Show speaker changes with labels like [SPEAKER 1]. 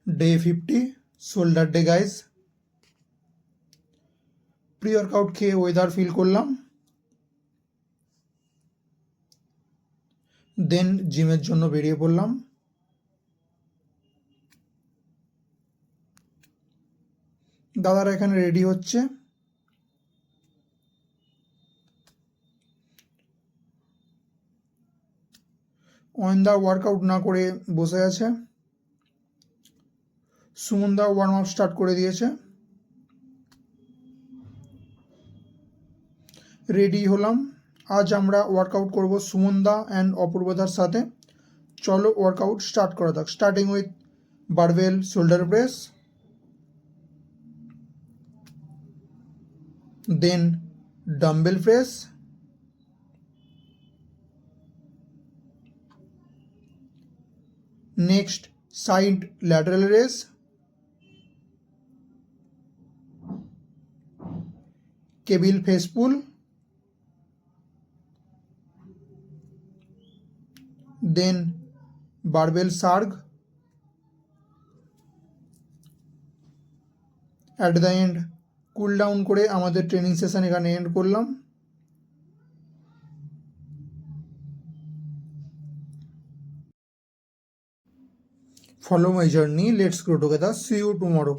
[SPEAKER 1] Day 50, shoulder day guys. Pre-workout খেয়ে weather feel করলাম, দেন জিমের জন্য বেরিয়ে পড়লাম। দাদারা এখানে রেডি হচ্ছে। অয়নদা ওয়ার্কআউট না করে বসে আছে। সুমনদা ওয়ার্ম আপ স্টার্ট করে দিয়েছে। রেডি হলাম। আজ আমরা ওয়ার্কআউট করব সুমনদা অ্যান্ড অপূর্বদার সাথে। চলো ওয়ার্কআউট স্টার্ট করা যাক। Starting with barbell shoulder press, then dumbbell press, next side lateral raise, cable face pull, then barbell sarg, at the end cool down করে আমাদের ট্রেনিং সেশন এখানে এন্ড করলাম। Follow my journey, let's grow together, see you tomorrow.